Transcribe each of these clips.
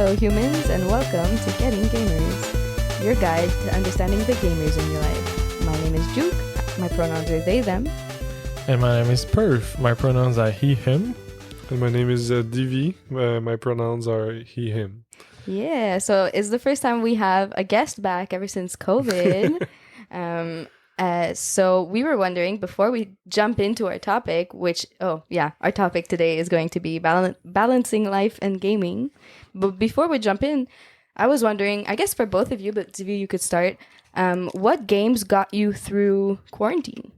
Hello, humans, and welcome to Getting Gamers, your guide to understanding the gamers in your life. My name is Juke. My pronouns are they, them. And my name is Perf. My pronouns are he, him. And my name is Divi. My pronouns are he, him. Yeah, so it's the first time we have a guest back ever since COVID. So we were wondering, before we jump into our topic, our topic today is going to be balancing life and gaming. But before we jump in, I was wondering, I guess for both of you, but Divi, you could start. What games got you through quarantine?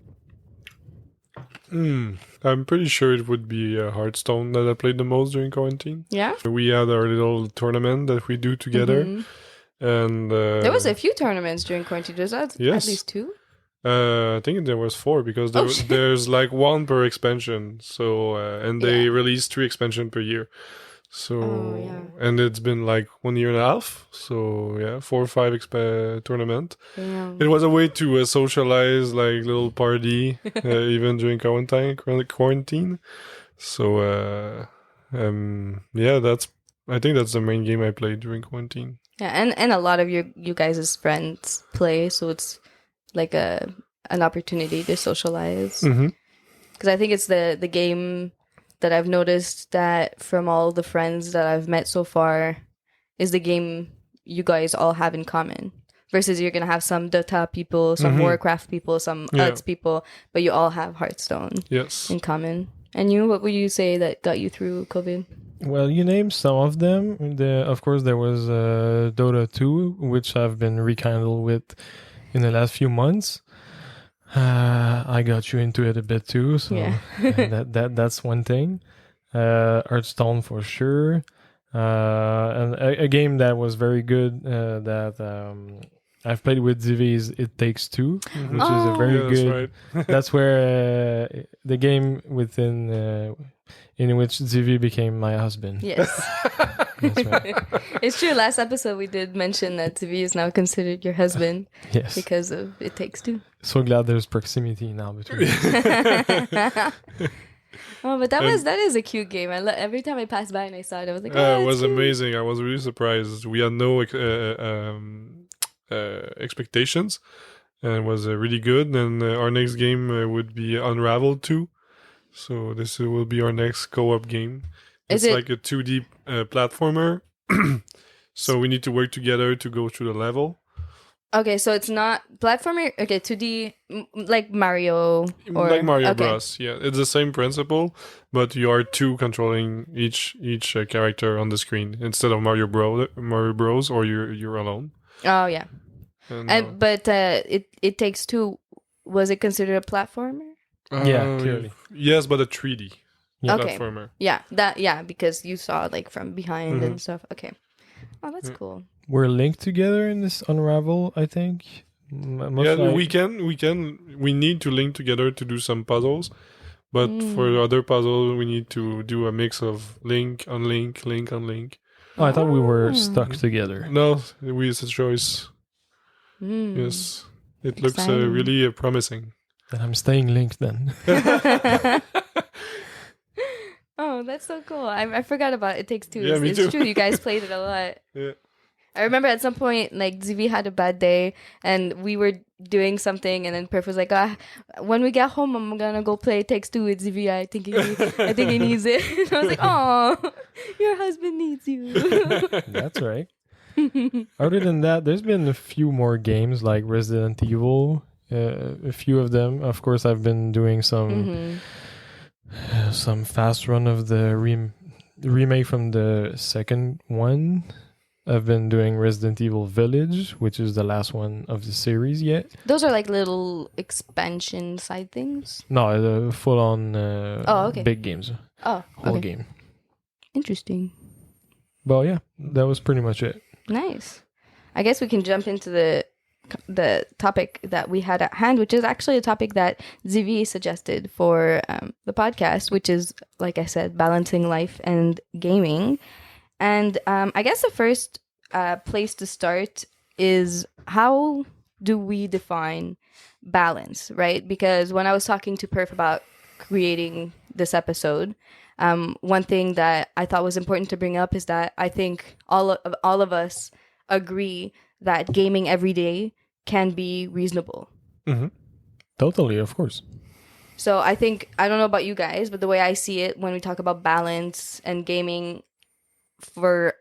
I'm pretty sure it would be Hearthstone that I played the most during quarantine. Yeah? We had our little tournament that we do together. Mm-hmm. And there was a few tournaments during quarantine. There's at least two? I think there was 4 because there's like 1 per expansion. So and they release 3 expansions per year. So and it's been like 1 year and a half. So 4 or 5 tournament. Yeah. It was a way to socialize, like little party, even during quarantine. So I think that's the main game I played during quarantine. Yeah, and a lot of you guys' friends play, so it's like an opportunity to socialize. Because I think it's the game that I've noticed that from all the friends that I've met so far is the game you guys all have in common. Versus you're going to have some Dota people, some Warcraft people, some UTS people, but you all have Hearthstone in common. And you, what would you say that got you through COVID? Well, you named some of them. Of course, there was Dota 2, which I've been rekindled with in the last few months. I got you into it a bit too, so that's one thing. Hearthstone for sure, and a game that was very good that I've played with Divi is It Takes Two, which is a very good. Right. That's where the game in which Divi became my husband. Yes. That's right. It's true. Last episode we did mention that Divi is now considered your husband. Yes. Because of It Takes Two. So glad there's proximity now between us. Oh, but that is a cute game. Every time I passed by and I saw it, I was like, it was cute. amazing. I was really surprised. We had no expectations, and it was really good. And our next game would be Unraveled 2. So this will be our next co-op game. It's like a 2D platformer. So we need to work together to go through the level. Okay, so it's not platformer. Okay, 2D like Mario or like Mario Bros. Yeah, it's the same principle, but you are 2 controlling each character on the screen instead of Mario Bros. Or you're alone. Oh yeah, but it Takes Two. Was it considered a platformer? Yeah, clearly. Yes, but a 3D platformer. Yeah, because you saw it like from behind and stuff. Okay. Oh, that's cool. We're linked together in this Unravel, I think. We need to link together to do some puzzles, but for other puzzles, we need to do a mix of link, unlink, link, unlink. Oh, I thought we were stuck together. No, it's a choice. Yes, it looks really promising. Then I'm staying linked then. Oh, that's so cool. I forgot about It Takes Two. Yeah, me too. It's true. You guys played it a lot. Yeah. I remember at some point, like, Divi had a bad day, and we were doing something, and then Perf was like, when we get home, I'm gonna go play It Takes Two with Divi. I think he needs it. And I was like, oh, your husband needs you. That's right. Other than that, there's been a few more games like Resident Evil. A few of them. Of course, I've been doing some fast run of the remake from the second one. I've been doing Resident Evil Village, which is the last one of the series yet. Those are like little expansion side things? No, full-on big games. Oh, whole game. Interesting. Well, yeah, that was pretty much it. Nice. I guess we can jump into the topic that we had at hand, which is actually a topic that Divi suggested for the podcast, which is, like I said, balancing life and gaming. And I guess the first place to start is, how do we define balance, right? Because when I was talking to Perf about creating this episode. One thing that I thought was important to bring up is that I think all of us agree that gaming every day can be reasonable. Mm-hmm. Totally, of course. So I think, I don't know about you guys, but the way I see it when we talk about balance and gaming, for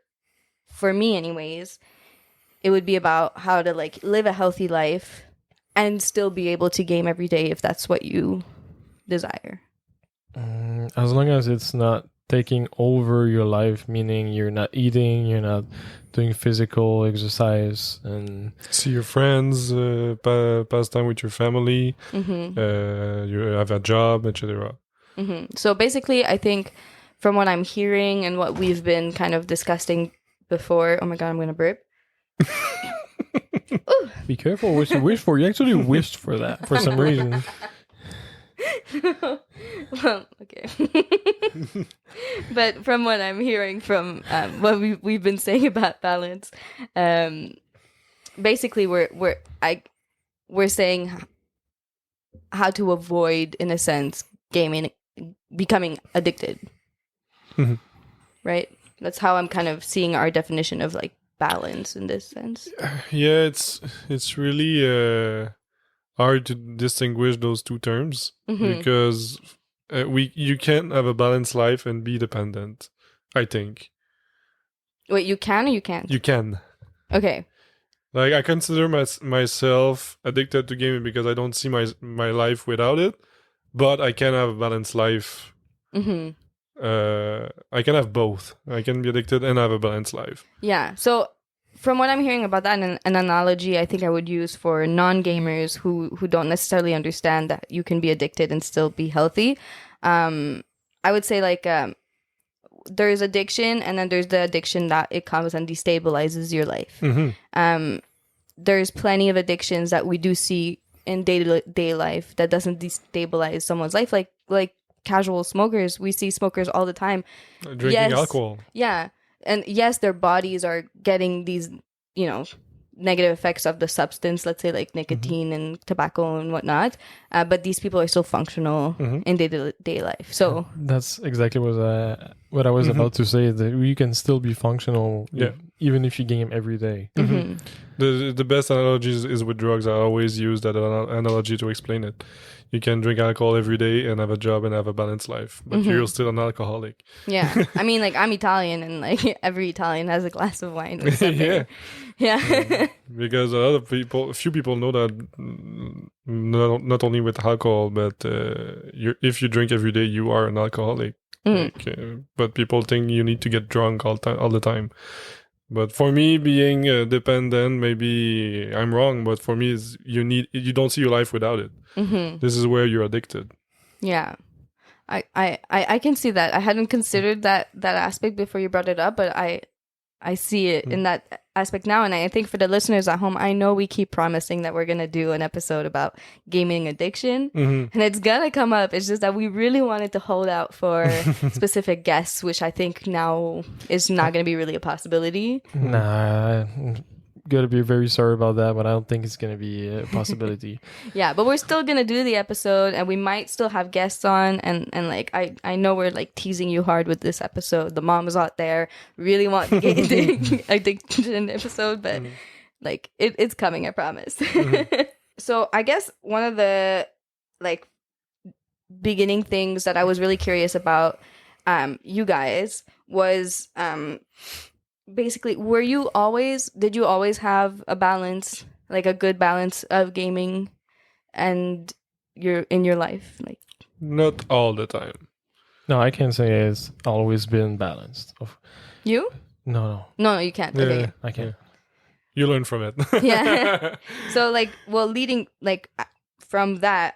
me anyways, it would be about how to like live a healthy life and still be able to game every day if that's what you desire. As long as it's not taking over your life, meaning you're not eating, you're not doing physical exercise, and see your friends, pass time with your family, you have a job, etc. So basically, I think from what I'm hearing and what we've been kind of discussing before, oh my god, I'm gonna burp. Be careful what you wish for. You actually wished for that for some reason. Well, okay. But from what I'm hearing from what we've been saying about balance, basically we're saying how to avoid, in a sense, gaming, becoming addicted. Mm-hmm. Right? That's how I'm kind of seeing our definition of like balance in this sense. Yeah, it's really hard to distinguish those two terms because you can't have a balanced life and be dependent, I think. Wait, you can or you can't? You can. Okay. Like, I consider myself addicted to gaming because I don't see my life without it, but I can have a balanced life. I can have both. I can be addicted and have a balanced life. Yeah. So from what I'm hearing about that, an analogy I think I would use for non-gamers who don't necessarily understand that you can be addicted and still be healthy, I would say like there's addiction, and then there's the addiction that it comes and destabilizes your life. There's plenty of addictions that we do see in day-to-day life that doesn't destabilize someone's life, like casual smokers. We see smokers all the time drinking alcohol. Yeah. And yes, their bodies are getting these, negative effects of the substance, let's say like nicotine and tobacco and whatnot. But these people are still functional in day-to-day life. So that's exactly what I was about to say, that you can still be functional even if you game every day. The best analogy is with drugs. I always use that analogy to explain it. You can drink alcohol every day and have a job and have a balanced life, but you're still an alcoholic. Yeah. I mean, like, I'm Italian, and like every Italian has a glass of wine with supper. Yeah. Because a few people know that not only with alcohol, but if you drink every day, you are an alcoholic. But people think you need to get drunk all the time. But for me, being dependent, maybe I'm wrong, but for me, you don't see your life without it. This is where you're addicted. Yeah. I can see that. I hadn't considered that aspect before you brought it up, but I see it in that aspect now. And I think for the listeners at home, I know we keep promising that we're going to do an episode about gaming addiction, and it's going to come up. It's just that we really wanted to hold out for specific guests, which I think now is not going to be really a possibility. Nah, gotta be very sorry about that, but I don't think it's gonna be a possibility. Yeah, but we're still gonna do the episode, and we might still have guests on, and like I know we're like teasing you hard with this episode. The moms out there really want to get into addiction episode, but like it's coming, I promise. So I guess one of the like beginning things that I was really curious about you guys was basically, did you always have a balance, like a good balance of gaming and in your life? Like, not all the time. No, I can't say it's always been balanced. You? No, you can't. Yeah, Okay. I can't. You learn from it. Yeah. So like, well, leading like from that,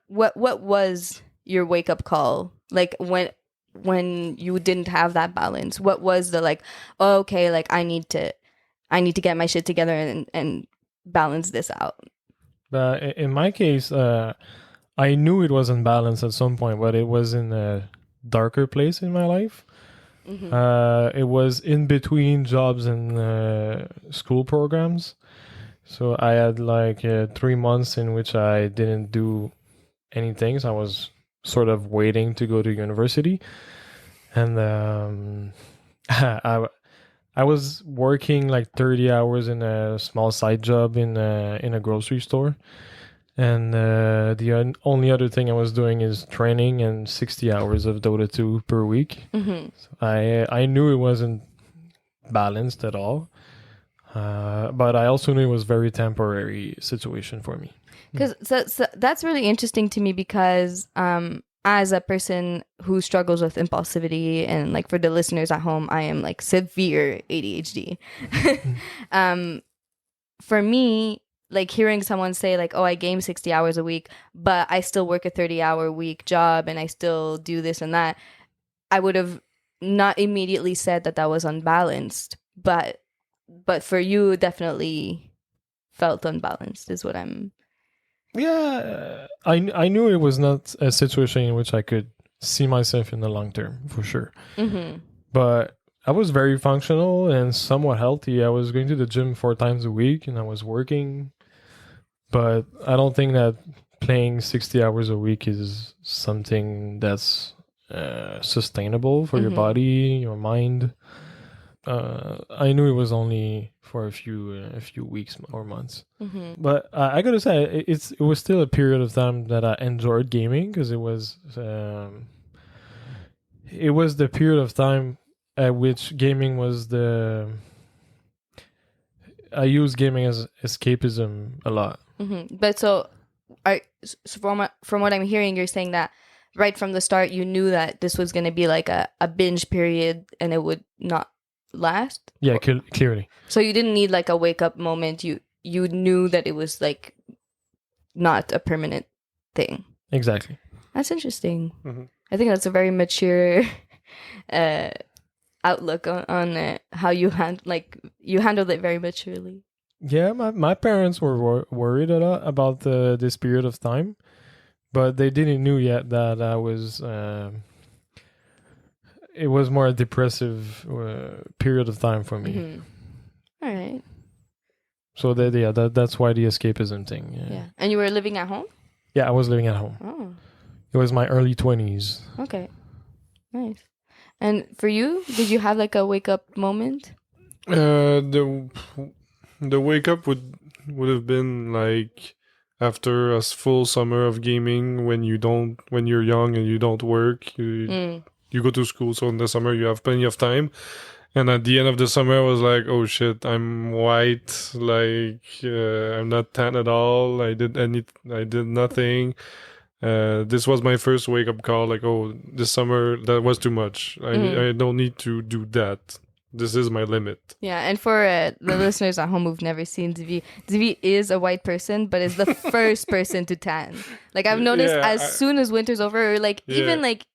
what was your wake up call? Like when you didn't have that balance, what was the like, oh, okay, like I need to get my shit together and balance this out? In my case, I knew it wasn't balanced at some point, but it was in a darker place in my life. It was in between jobs and school programs. So I had like 3 months in which I didn't do anything. So I was sort of waiting to go to university, and I was working like 30 hours in a small side job in a grocery store. And the only other thing I was doing is training and 60 hours of Dota 2 per week. Mm-hmm. I knew it wasn't balanced at all. But I also knew it was a very temporary situation for me. Because so that's really interesting to me because as a person who struggles with impulsivity, and like for the listeners at home, I am like severe ADHD. For me, like hearing someone say like, oh, I game 60 hours a week, but I still work a 30-hour week job and I still do this and that, I would have not immediately said that was unbalanced. But for you, definitely felt unbalanced is what I'm... Yeah, I knew it was not a situation in which I could see myself in the long term, for sure. Mm-hmm. But I was very functional and somewhat healthy. I was going to the gym 4 times a week and I was working. But I don't think that playing 60 hours a week is something that's sustainable for your body, your mind. I knew it was only for a few weeks or months, but I gotta say it was still a period of time that I enjoyed gaming because it was the period of time at which gaming was I used gaming as escapism a lot. But so from what I'm hearing, you're saying that right from the start you knew that this was going to be like a binge period and it would not last? Yeah, clearly. So you didn't need like a wake up moment. You knew that it was like not a permanent thing. Exactly. That's interesting. I think that's a very mature outlook on how you handled it very maturely. Yeah, my parents were worried a lot about this period of time, but they didn't know yet that I was. It was more a depressive period of time for me. All right. So that's why the escapism thing. Yeah. And you were living at home? Yeah, I was living at home. Oh. It was my early 20s. Okay. Nice. And for you, did you have like a wake up moment? The wake up would have been like after a full summer of gaming when you're young and you don't work, you go to school, so in the summer you have plenty of time, and at the end of the summer I was like, oh shit, I'm white, like I'm not tan at all, I did nothing. This was my first wake up call, like, oh, this summer that was too much. I don't need to do that. This is my limit. Yeah, and for the listeners at home who've never seen Divi, Divi is a white person, but is the first person to tan. Like, I've noticed soon as winter's over, or like even like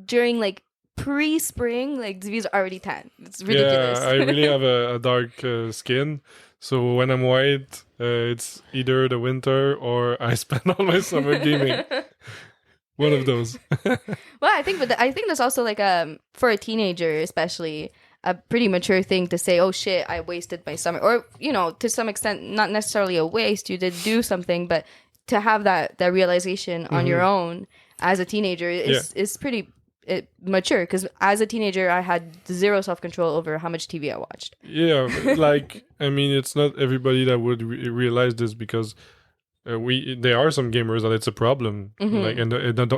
during like pre-spring, like Divi's already tan. It's ridiculous. Yeah, I really have a dark skin. So when I'm white, it's either the winter or I spend all my summer gaming. One of those. Well, I think that's also like for a teenager especially, a pretty mature thing to say, oh shit, I wasted my summer. Or, to some extent, not necessarily a waste, you did do something, but to have that realization on your own as a teenager is pretty mature. Because as a teenager, I had zero self-control over how much TV I watched. Yeah, like, I mean, it's not everybody that would realize this, because there are some gamers that it's a problem, like, and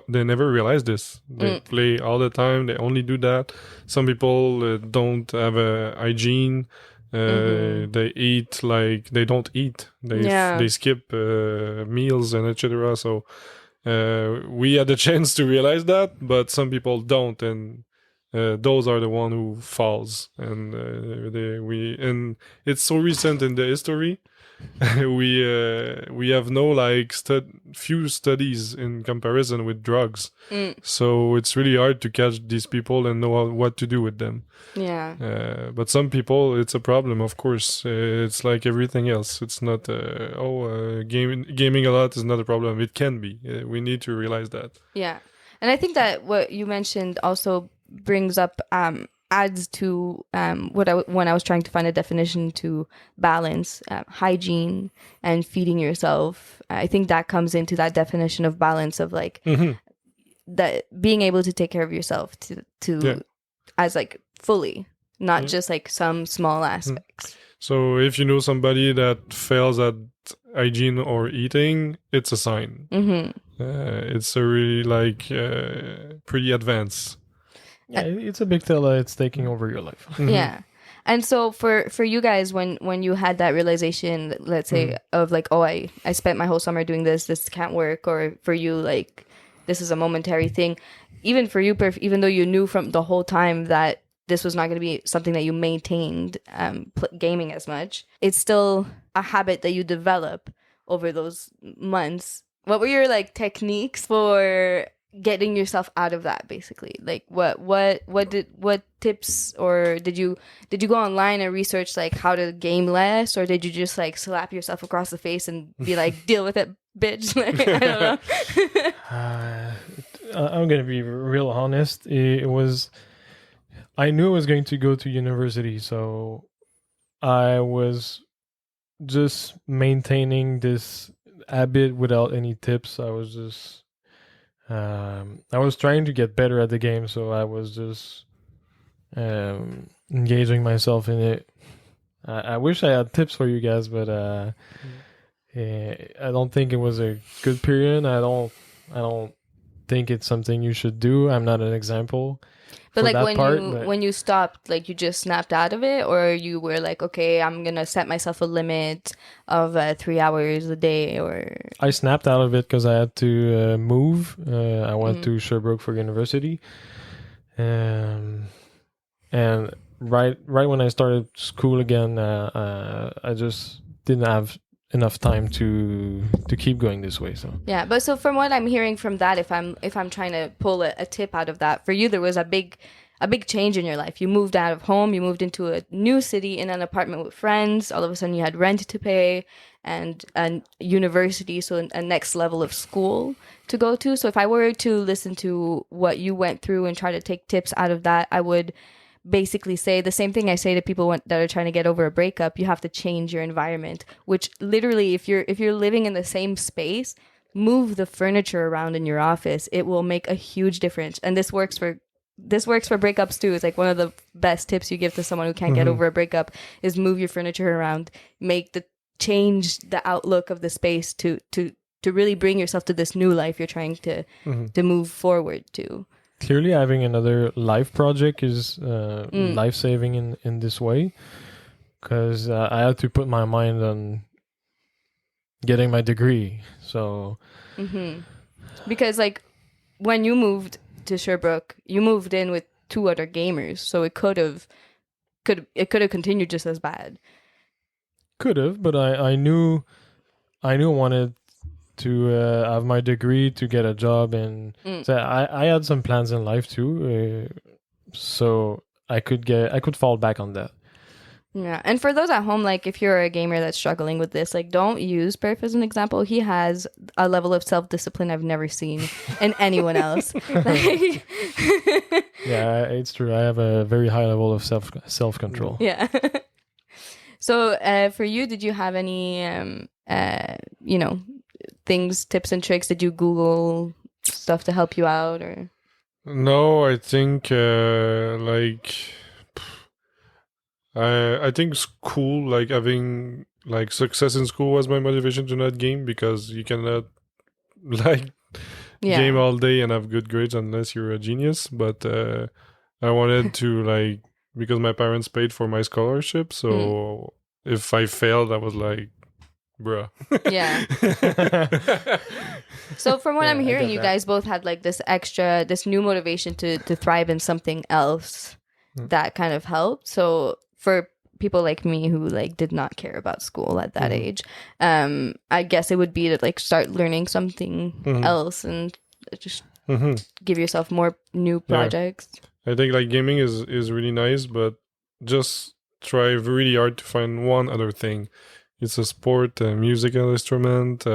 they never realize this. They play all the time. They only do that. Some people don't have a hygiene. They eat like they don't eat. They skip meals and etc. So we had the chance to realize that, but some people don't, and those are the one who falls. And and it's so recent in the history. we have no like few studies in comparison with drugs, so it's really hard to catch these people and know what to do with them. But some people, it's a problem, of course. It's like everything else. It's not gaming a lot is not a problem. It can be. We need to realize that. Yeah, and I think that what you mentioned also brings up adds to when I was trying to find a definition to balance hygiene and feeding yourself. I think that comes into that definition of balance of like that being able to take care of yourself to as like fully, not just like some small aspects. So if you know somebody that fails at hygiene or eating, it's a sign. It's a really like pretty advanced. Yeah, it's a big deal. It's taking over your life. Yeah. And so for you guys, when you had that realization, let's say of like, oh, I spent my whole summer doing this can't work, or for you, like, this is a momentary thing. Even for you, Perf, even though you knew from the whole time that this was not going to be something that you maintained gaming as much, it's still a habit that you develop over those months. What were your like techniques for getting yourself out of that, basically? Like what tips, or did you go online and research like how to game less, or did you just like slap yourself across the face and be like, deal with it, bitch? Like, I don't know. I'm gonna be real honest. I knew I was going to go to university, so I was just maintaining this habit without any tips. I was just I was trying to get better at the game, so I was just engaging myself in it. I wish I had tips for you guys, but I don't think it was a good period. I don't think it's something you should do. I'm not an example. But like when you stopped, like you just snapped out of it, or you were like, okay, I'm gonna set myself a limit of 3 hours a day, or I snapped out of it because I had to move. I went to Sherbrooke for university, and right when I started school again, I just didn't have enough time to keep going this way. So yeah, but so from what I'm hearing from that, if I'm trying to pull a tip out of that, for you there was a big change in your life. You moved out of home, you moved into a new city in an apartment with friends. All of a sudden you had rent to pay and a university, so a next level of school to go to. So if I were to listen to what you went through and try to take tips out of that, I would basically say the same thing I say to people that are trying to get over a breakup. You have to change your environment, which literally, if you're living in the same space, move the furniture around in your office. It will make a huge difference. And this works for breakups too. It's like one of the best tips you give to someone who can't get over a breakup is move your furniture around, change the outlook of the space to really bring yourself to this new life you're trying to move forward to. Clearly, having another life project is life-saving in this way, because I had to put my mind on getting my degree. So, because like when you moved to Sherbrooke, you moved in with 2 other gamers, so it could have continued just as bad. Could have, but I knew I wanted to have my degree, to get a job, and so I had some plans in life too, so I could fall back on that. Yeah, and for those at home, like if you're a gamer that's struggling with this, like don't use Perf as an example. He has a level of self-discipline I've never seen in anyone else. Like, yeah, it's true. I have a very high level of self-control. Yeah. So for you, did you have any tips and tricks? Did you Google stuff to help you out, or? No, I think I think school, like having like success in school was my motivation to not game, because you cannot like game all day and have good grades unless you're a genius. But I wanted to like, because my parents paid for my scholarship, so if I failed, I was like, bruh. Yeah. So from what I'm hearing, you guys both had like this new motivation to thrive in something else that kind of helped. So for people like me who like did not care about school at that age, I guess it would be to like start learning something else and just give yourself more new projects. I think like gaming is really nice, but just try really hard to find one other thing. It's a sport, a musical instrument,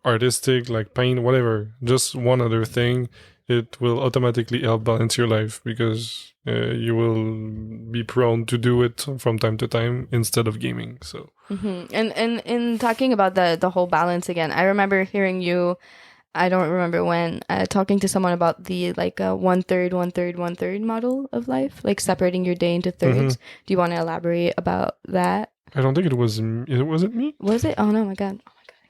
artistic, like paint, whatever. Just one other thing. It will automatically help balance your life, because you will be prone to do it from time to time instead of gaming. So, and in talking about the whole balance again, I remember hearing you I don't remember when, talking to someone about the like 1/3, 1/3, 1/3 model of life, like separating your day into thirds. Do you want to elaborate about that? I don't think it was. Was it me? Was it? Oh no, my God.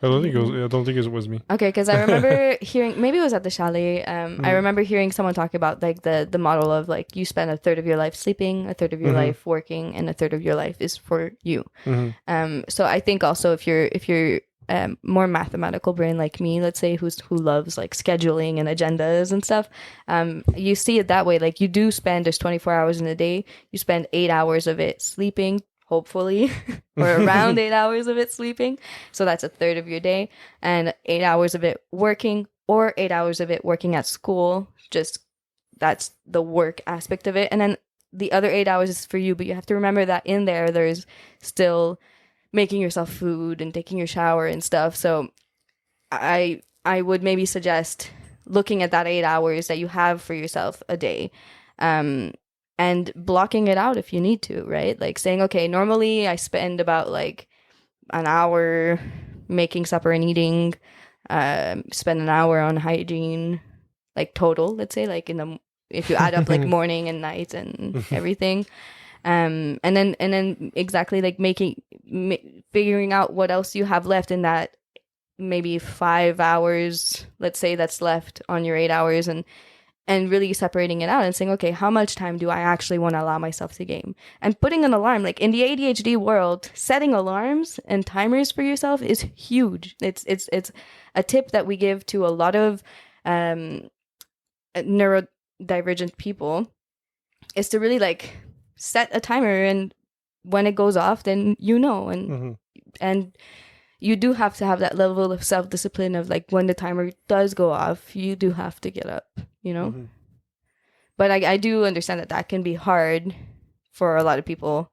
I don't think it was. I don't think it was me. Okay, because I remember hearing, maybe it was at the chalet. I remember hearing someone talk about like the model of like you spend 1/3 of your life sleeping, 1/3 of your life working, and 1/3 of your life is for you. So I think also if you're more mathematical brain like me, let's say, who loves like scheduling and agendas and stuff, you see it that way. Like you do spend, there's 24 hours in a day. You spend 8 hours of it sleeping, hopefully, or around 8 hours of it sleeping. So that's 1/3 of your day, and 8 hours of it working, or 8 hours of it working at school. Just that's the work aspect of it. And then the other 8 hours is for you, but you have to remember that in there's still making yourself food and taking your shower and stuff. So I would maybe suggest looking at that 8 hours that you have for yourself a day, and blocking it out if you need to, right? Like saying, okay, normally I spend about like an hour making supper and eating, spend an hour on hygiene, like total, let's say, like if you add up like morning and night and everything. And then exactly like figuring out what else you have left in that maybe 5 hours, let's say, that's left on your 8 hours, and really separating it out and saying, okay, how much time do I actually want to allow myself to game? And putting an alarm, like in the ADHD world, setting alarms and timers for yourself is huge. It's a tip that we give to a lot of neurodivergent people, is to really like set a timer, and when it goes off, then and you do have to have that level of self-discipline of like when the timer does go off, you do have to get up, But I do understand that can be hard for a lot of people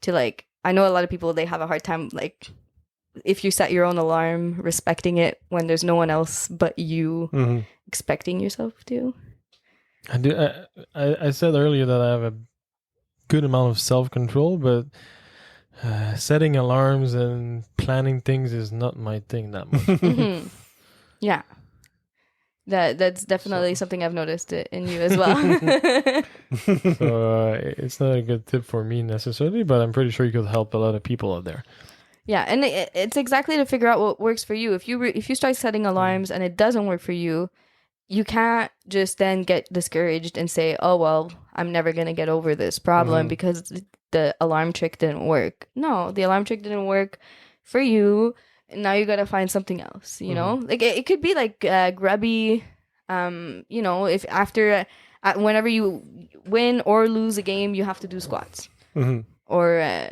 to like. I know a lot of people, they have a hard time like if you set your own alarm, respecting it when there's no one else but you expecting yourself to. I do. I said earlier that I have a good amount of self-control, but setting alarms and planning things is not my thing that much. Yeah, that's definitely something I've noticed in you as well. So it's not a good tip for me necessarily, but I'm pretty sure you could help a lot of people out there. Yeah, and it's exactly to figure out what works for you. If you start setting alarms and it doesn't work for you, you can't just then get discouraged and say, oh, well, I'm never going to get over this problem because the alarm trick didn't work. No, the alarm trick didn't work for you. Now you got to find something else, Like it could be like grubby, if after, whenever you win or lose a game, you have to do squats or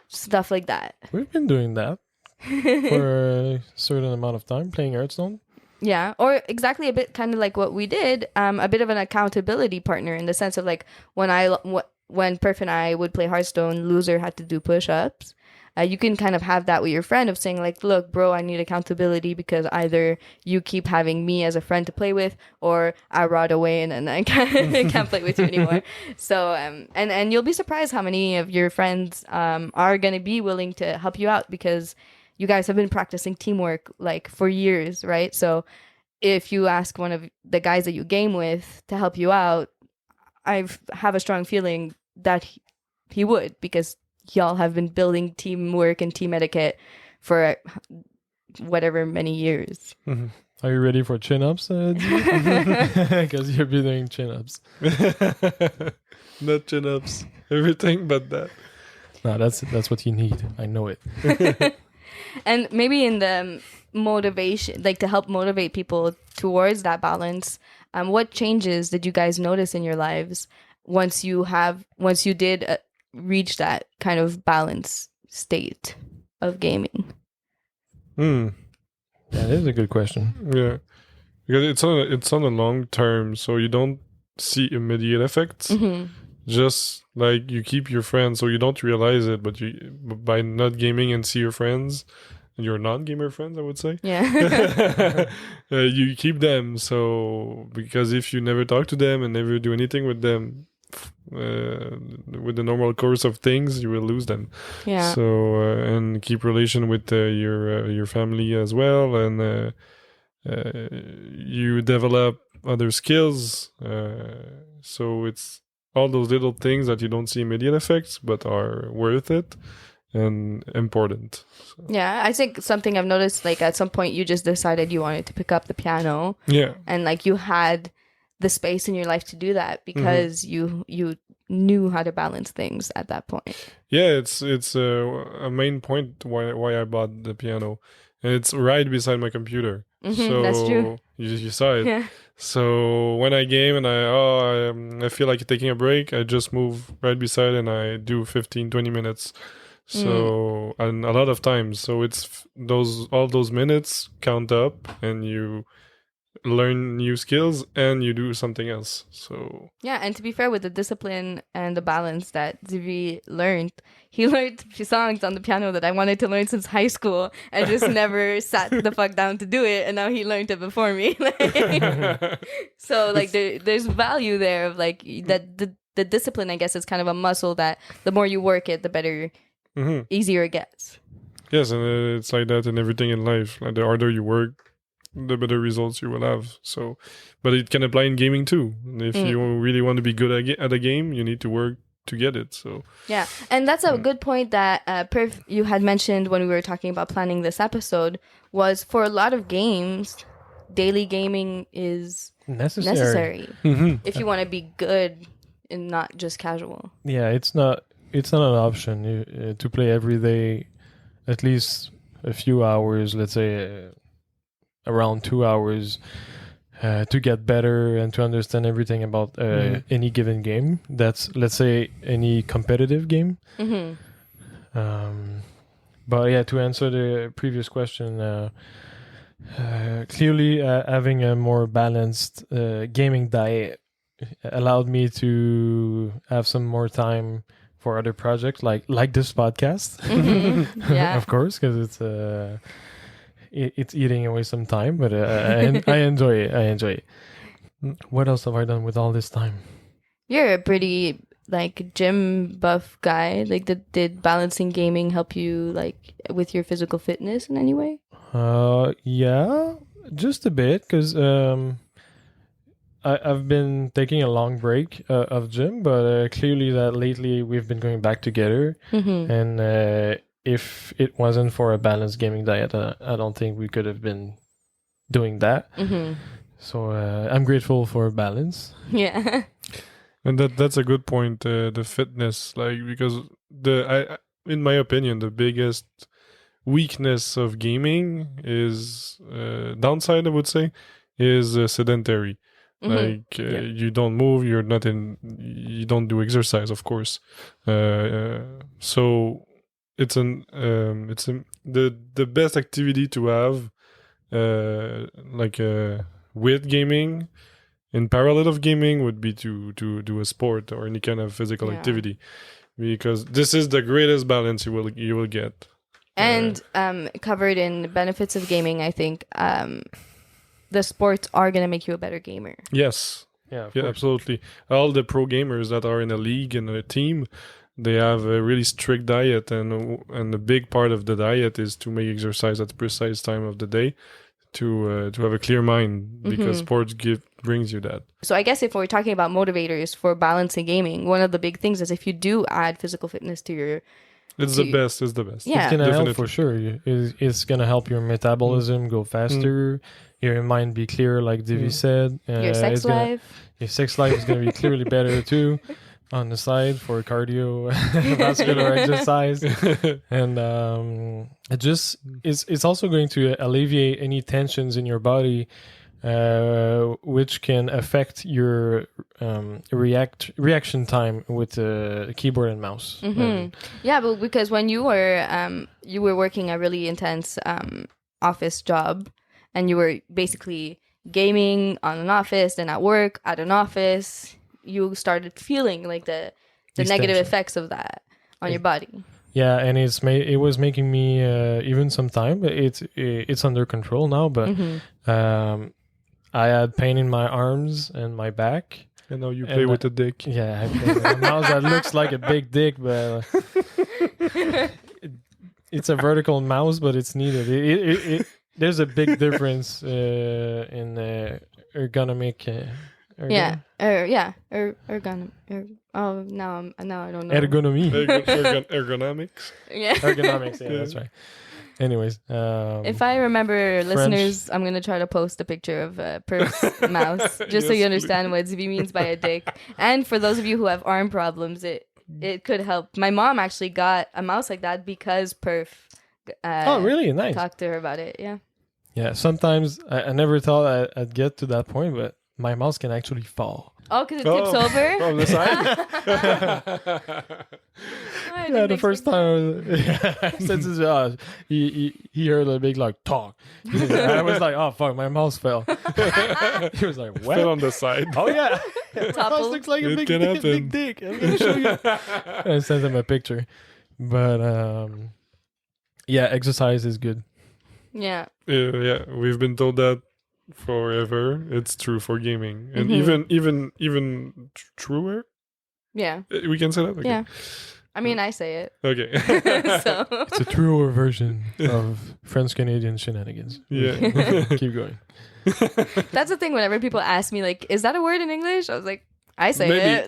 stuff like that. We've been doing that for a certain amount of time, playing Hearthstone. Yeah, or exactly a bit kind of like what we did, a bit of an accountability partner in the sense of like when Perf and I would play Hearthstone, loser had to do push-ups. You can kind of have that with your friend of saying like, look, bro, I need accountability because either you keep having me as a friend to play with, or I rot away and then I can't play with you anymore. So, and you'll be surprised how many of your friends are going to be willing to help you out because you guys have been practicing teamwork like for years, right? So if you ask one of the guys that you game with to help you out, I have a strong feeling that he would, because y'all have been building teamwork and team etiquette for whatever many years. Are you ready for chin-ups? Because you'll be doing chin-ups. Not chin-ups. Everything but that. No, that's what you need. I know it. And maybe in the motivation, like to help motivate people towards that balance, what changes did you guys notice in your lives once you did reach that kind of balance state of gaming? That is a good question. Yeah, because it's on a long term, so you don't see immediate effects. Just like you keep your friends, so you don't realize it, but by not gaming and see your friends, your non-gamer friends, I would say. Yeah. You keep them. So because if you never talk to them and never do anything with them, with the normal course of things, you will lose them. Yeah. So and keep relation with your family as well, and you develop other skills. So it's all those little things that you don't see immediate effects, but are worth it and important. So. Yeah, I think something I've noticed, like at some point you just decided you wanted to pick up the piano. Yeah. And like you had the space in your life to do that because you knew how to balance things at that point. Yeah, it's a main point why I bought the piano. And it's right beside my computer. So that's true. You saw it. Yeah. So when I game and I feel like taking a break, I just move right beside and I do 15-20 minutes. So and a lot of times, so it's all those minutes count up and you learn new skills and you do something else. So yeah, and to be fair, with the discipline and the balance that Divi learned, he learned a few songs on the piano that I wanted to learn since high school and just never sat the fuck down to do it, and now he learned it before me. So like there's value there of like that the discipline, I guess, is kind of a muscle that the more you work it, the better easier it gets. Yes, and it's like that in everything in life. Like the harder you work, the better results you will have. So, but it can apply in gaming too. If you really want to be good at a game, you need to work to get it. So yeah, and that's a good point that Perf, you had mentioned when we were talking about planning this episode, was for a lot of games, daily gaming is necessary if you want to be good and not just casual. Yeah, it's not an option to play every day, at least a few hours. Let's say. Around 2 hours to get better and to understand everything about any given game. That's, let's say, any competitive game. But yeah, to answer the previous question, clearly having a more balanced gaming diet allowed me to have some more time for other projects like this podcast. Yeah. Of course, because it's eating away some time, but I enjoy it. What else have I done with all this time? You're a pretty like gym buff guy. Like, did balancing gaming help you like with your physical fitness in any way? Yeah, just a bit, because I've been taking a long break of gym, but clearly that lately we've been going back together, and if it wasn't for a balanced gaming diet, I don't think we could have been doing that. So I'm grateful for balance. Yeah. And that's a good point. The fitness, like, because in my opinion, the biggest weakness of gaming is downside, I would say, is sedentary. Like you don't move, you don't do exercise, of course. So the best activity to have, with gaming, in parallel of gaming, would be to do a sport or any kind of physical activity, because this is the greatest balance you will get. And covered in benefits of gaming, I think the sports are going to make you a better gamer. Yes. Yeah, absolutely. All the pro gamers that are in a league and a team, they have a really strict diet, and a big part of the diet is to make exercise at the precise time of the day to have a clear mind, because sports brings you that. So I guess if we're talking about motivators for balancing gaming, one of the big things is if you do add physical fitness to your... It's the best. Yeah. It's going to help for sure. It's going to help your metabolism go faster, your mind be clear, like Divi said. Your sex life. Your sex life is going to be clearly better too, on the side for cardiovascular exercise. And it's also going to alleviate any tensions in your body, which can affect your reaction time with the keyboard and mouse. Yeah, but because when you were working a really intense office job, and you were basically gaming on an office, and at work at an office, you started feeling like the negative effects of that on your body. Yeah, and it was making me even some time. It's under control now, but I had pain in my arms and my back. And now you play with a dick. Yeah, I play with a mouse that looks like a big dick, but it's a vertical mouse, but it's needed. there's a big difference in ergonomic. Ergonomic. Now I don't know. Ergonomy. Ergonomics. Yeah. Ergonomics. Yeah, that's right. Anyways, if I remember, listeners, I'm gonna try to post a picture of Perf's mouse just so you understand what Divi means by a dick. And for those of you who have arm problems, it could help. My mom actually got a mouse like that because Perf. Oh, really? Nice. Talked to her about it. Yeah. Yeah. Sometimes I never thought I'd get to that point, but my mouse can actually fall. Oh, because it tips over from the side. Yeah, the first time since he heard a big like talk. I was like, oh fuck, my mouse fell. He was like, what? Fell on the side. Oh yeah, my mouse looks like a big dick. I'm gonna show you. I sent him a picture, but yeah, exercise is good. Yeah. Yeah, we've been told that forever. It's true for gaming, and even truer. Yeah. We can say that. Okay. Yeah. I mean, I say it. Okay. So It's a truer version of French Canadian shenanigans. Yeah. Keep going. that's the thing. Whenever people ask me, like, "Is that a word in English?" I was like, "I say Maybe.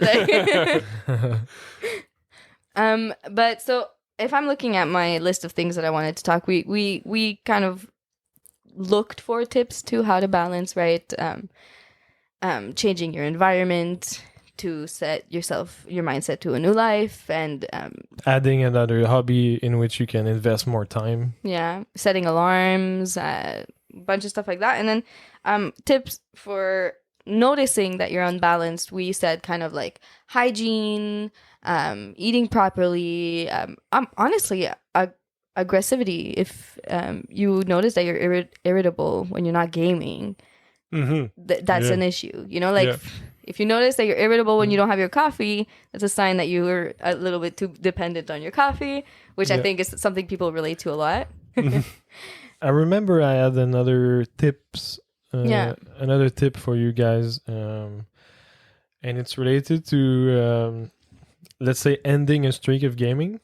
it." But so if I'm looking at my list of things that I wanted to talk, we kind of looked for tips to how to balance, right? Changing your environment to set your mindset to a new life, and Adding another hobby in which you can invest more time. setting alarms, a bunch of stuff like that. And then tips for noticing that you're unbalanced. We said kind of like hygiene, eating properly, honestly aggressivity. If you notice that you're irritable when you're not gaming, that's an issue, if you notice that you're irritable when you don't have your coffee, that's a sign that you're a little bit too dependent on your coffee, which I think is something people relate to a lot. I remember I had another tip for you guys, and it's related to let's say ending a streak of gaming.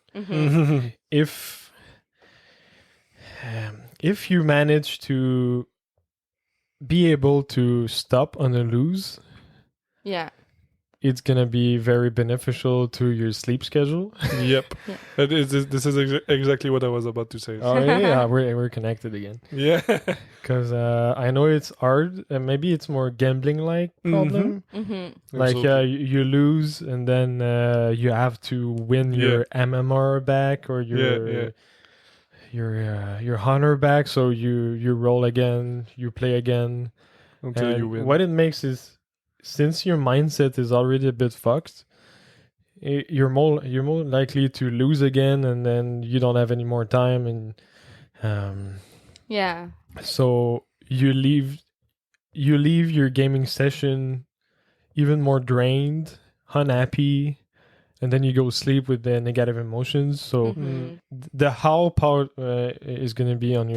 If you manage to be able to stop on a lose, it's gonna be very beneficial to your sleep schedule. Yep. This is exactly what I was about to say. Oh yeah, we're connected again. Yeah. Because I know it's hard, and maybe it's more gambling-like problem. Like you lose, and then you have to win your MMR back or your honor back. So you roll again, you play again until you win. What it makes is, since your mindset is already a bit fucked, you're more likely to lose again, and then you don't have any more time, and so you leave your gaming session even more drained, unhappy, and then you go sleep with the negative emotions. So the how part is going to be on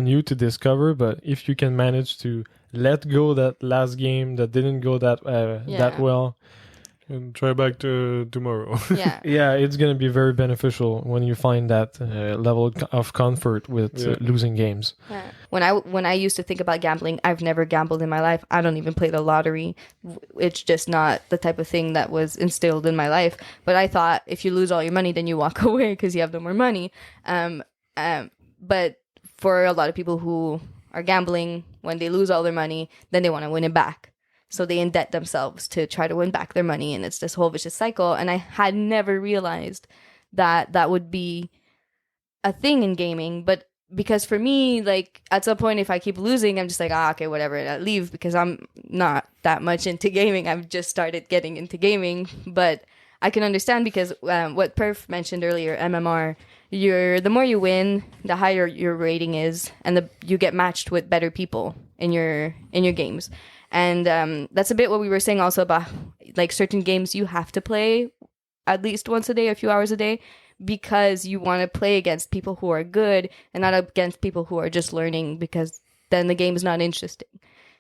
you to discover. But if you can manage to let go that last game that didn't go that well, and try back to tomorrow. It's going to be very beneficial when you find that level of comfort with losing games. When I used to think about gambling, I've never gambled in my life. I don't even play the lottery. It's just not the type of thing that was instilled in my life. But I thought if you lose all your money, then you walk away because you have no more money. But for a lot of people who are gambling, when they lose all their money, then they want to win it back. So they indebt themselves to try to win back their money, and it's this whole vicious cycle. And I had never realized that would be a thing in gaming. But because for me, like, at some point, if I keep losing, I'm just like, okay, whatever, I leave, because I'm not that much into gaming. I've just started getting into gaming. But I can understand, because what Perf mentioned earlier, MMR, the more you win, the higher your rating is, and you get matched with better people in your games. And that's a bit what we were saying also about, like, certain games you have to play at least once a day, a few hours a day, because you want to play against people who are good and not against people who are just learning, because then the game is not interesting.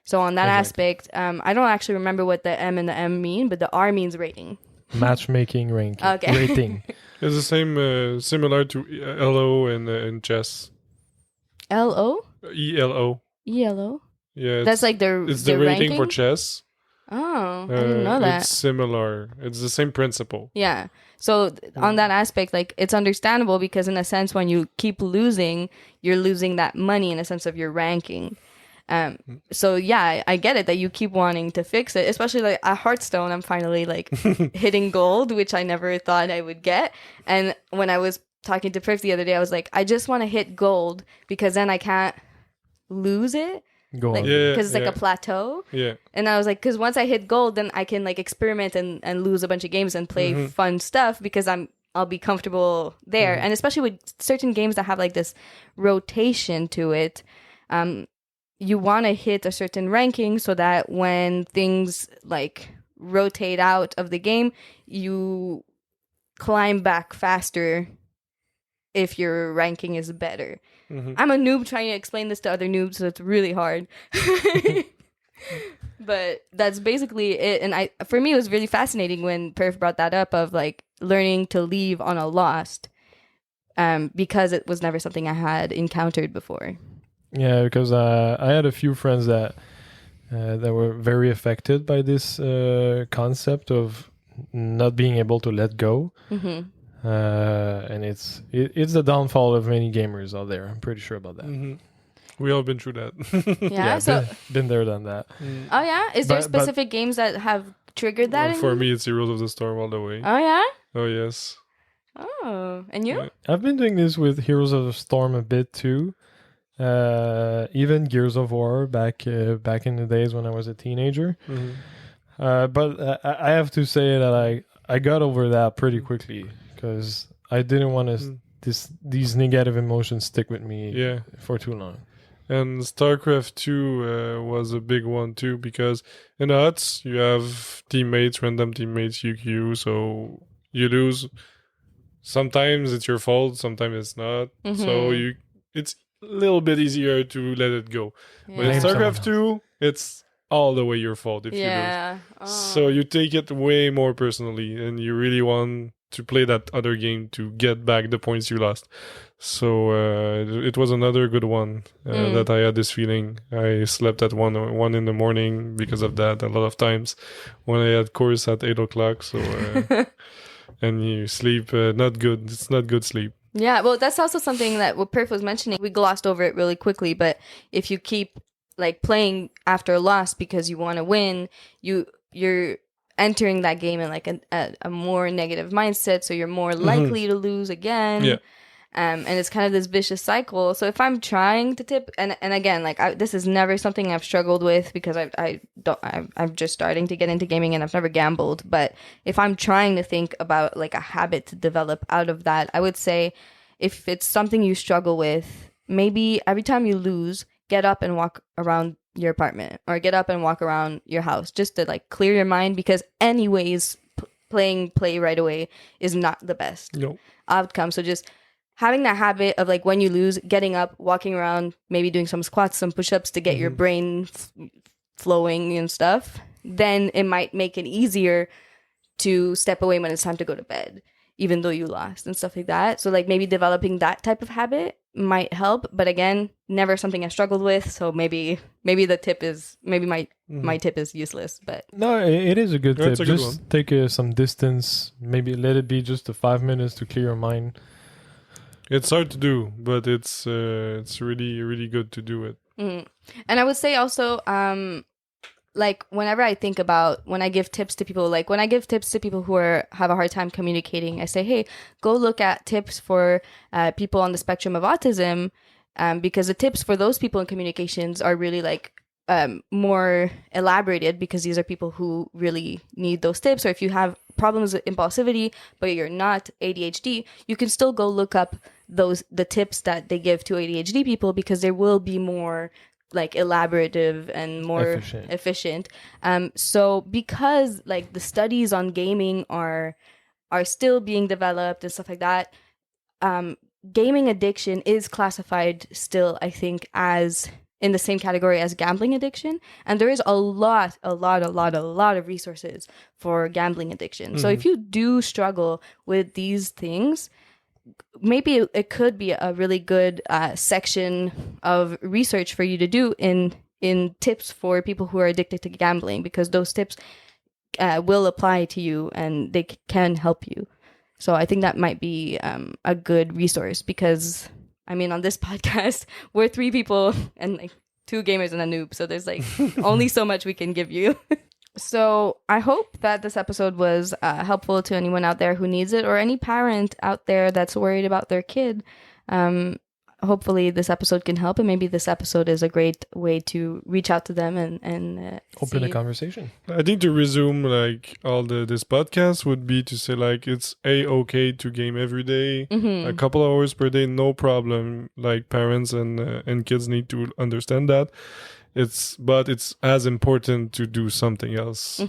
So on that aspect, I don't actually remember what the M and the M mean, but the R means rating. Matchmaking ranking. Okay. Rating. It's the same, similar to Elo and chess. ELO? ELO. ELO? Yeah, That's like it's the the rating ranking for chess. Oh, I didn't know that. It's similar. It's the same principle. Yeah. So on that aspect, like it's understandable because in a sense, when you keep losing, you're losing that money in a sense of your ranking. So yeah, I get it that you keep wanting to fix it, especially like at Hearthstone. I'm finally like hitting gold, which I never thought I would get. And when I was talking to Perf the other day, I was like, I just want to hit gold because then I can't lose it. Go Like, on. because it's like a plateau. Yeah. And I was like, because once I hit gold, then I can like experiment and lose a bunch of games and play fun stuff because I'll be comfortable there. And especially with certain games that have like this rotation to it, you want to hit a certain ranking so that when things like rotate out of the game, you climb back faster if your ranking is better. I'm a noob trying to explain this to other noobs, so it's really hard. But that's basically it. And for me, it was really fascinating when Perf brought that up of like learning to leave on a lost, because it was never something I had encountered before. Yeah, because I had a few friends that were very affected by this concept of not being able to let go. And it's the downfall of many gamers out there. I'm pretty sure about that. We all been through that. Yeah, so been there, done that. Oh yeah, is there specific games that have triggered that? Well, for me, it's Heroes of the Storm all the way. Oh yeah. Oh yes. Oh, and you? Yeah. I've been doing this with Heroes of the Storm a bit too. Even Gears of War back in the days when I was a teenager. But I have to say that I got over that pretty quickly because I didn't want to these negative emotions stick with me for too long. And StarCraft 2 was a big one too because in the huts you have random teammates you queue, so you lose. Sometimes it's your fault, sometimes it's not. So it's a little bit easier to let it go. Yeah. But in StarCraft 2, it's all the way your fault if you lose. Oh. So you take it way more personally and you really want to play that other game to get back the points you lost. So it was another good one that I had this feeling. I slept at 1 in the morning because of that a lot of times when I had course at 8 o'clock. So and you sleep not good. It's not good sleep. Yeah, well, that's also something that what Perf was mentioning. We glossed over it really quickly, but if you keep like playing after a loss because you want to win, you're entering that game in like a more negative mindset, so you're more likely to lose again. Yeah. And it's kind of this vicious cycle. So if I'm trying to tip, and again, like this is never something I've struggled with because I'm just starting to get into gaming and I've never gambled. But if I'm trying to think about like a habit to develop out of that, I would say if it's something you struggle with, maybe every time you lose, get up and walk around your apartment or get up and walk around your house just to like clear your mind, because anyways, play right away is not the best outcome. So just having that habit of like when you lose, getting up, walking around, maybe doing some squats, some push-ups to get your brain flowing and stuff, then it might make it easier to step away when it's time to go to bed, even though you lost and stuff like that. So like maybe developing that type of habit might help, but again, never something I struggled with. So maybe the tip is my tip is useless. But no, it is a good tip. A good just one. take some distance. Maybe let it be just 5 minutes to clear your mind. It's hard to do, but it's really, really good to do it. And I would say also, like whenever I think about when I give tips to people, like when I give tips to people who have a hard time communicating, I say, hey, go look at tips for people on the spectrum of autism, because the tips for those people in communications are really like more elaborated, because these are people who really need those tips. Or if you have problems with impulsivity but you're not ADHD, you can still go look up the tips that they give to ADHD people, because they will be more like elaborative and more efficient. So because like the studies on gaming are still being developed and stuff like that, gaming addiction is classified still, I think, as in the same category as gambling addiction. And there is a lot of resources for gambling addiction. So if you do struggle with these things, maybe it could be a really good section of research for you to do in tips for people who are addicted to gambling, because those tips will apply to you and they can help you. So I think that might be a good resource, because I mean, on this podcast, we're 3 people and like 2 gamers and a noob. So there's like only so much we can give you. So I hope that this episode was helpful to anyone out there who needs it, or any parent out there that's worried about their kid. Hopefully this episode can help, and maybe this episode is a great way to reach out to them and open a conversation. I think to resume like all this podcast would be to say like it's okay to game every day, a couple hours per day, no problem. Like parents and kids need to understand that. But it's as important to do something else.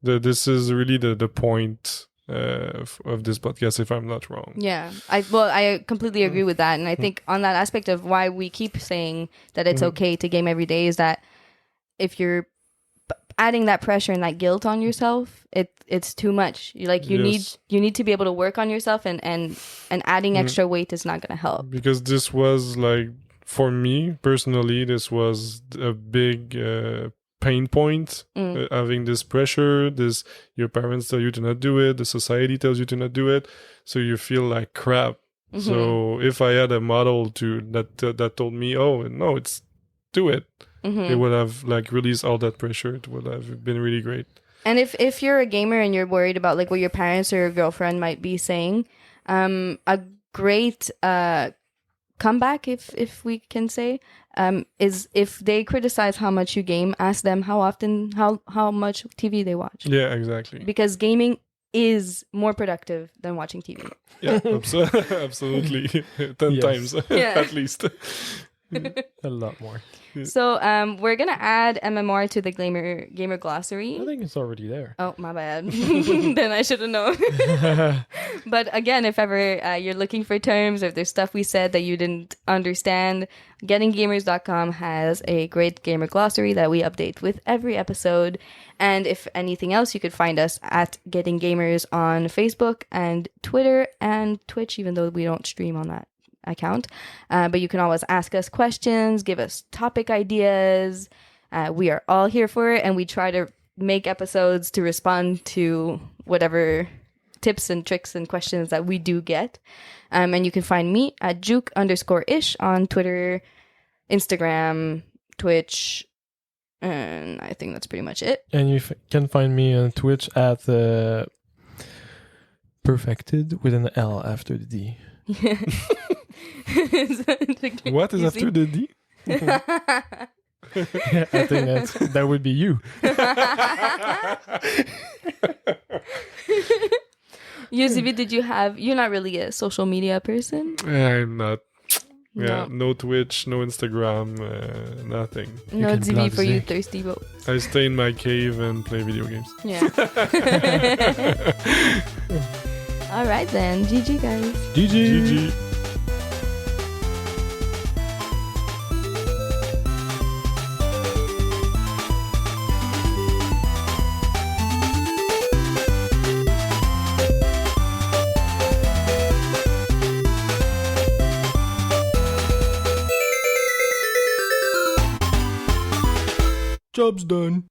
This is really the point of this podcast, if I'm not wrong. Yeah, I completely agree with that, and I think on that aspect of why we keep saying that it's okay to game every day is that if you're adding that pressure and that guilt on yourself, it's too much. You need to be able to work on yourself, and adding extra weight is not going to help. Because this was like, for me personally, this was a big pain point, having this pressure, your parents tell you to not do it, the society tells you to not do it, so you feel like crap. So if I had a model that told me, oh no, it's do it, it would have like released all that pressure. It would have been really great. And if you're a gamer and you're worried about like what your parents or your girlfriend might be saying, a great comeback, if we can say, is if they criticize how much you game, ask them how much TV they watch. Yeah, exactly. Because gaming is more productive than watching TV. Yeah, absolutely. 10 times at least. A lot more. So we're gonna add MMR to the gamer glossary. I think it's already there. Oh, my bad. Then I should have known. But again, if ever you're looking for terms, or if there's stuff we said that you didn't understand, gettinggamers.com has a great gamer glossary that we update with every episode. And if anything else, you could find us at Getting Gamers on Facebook and Twitter and Twitch, even though we don't stream on that account. But you can always ask us questions, give us topic ideas. We are all here for it, and we try to make episodes to respond to whatever tips and tricks and questions that we do get. And you can find me at juke_ish on Twitter, Instagram, Twitch, and I think that's pretty much it. And you can find me on Twitch at perfected with an L after the D. What is after the D? I think that would be you. Divi, you're not really a social media person? I'm not. Yeah, no Twitch, no Instagram, nothing. No Divi for you thirsty boats. I stay in my cave and play video games. Yeah. All right then. GG, guys. GG. Job's done.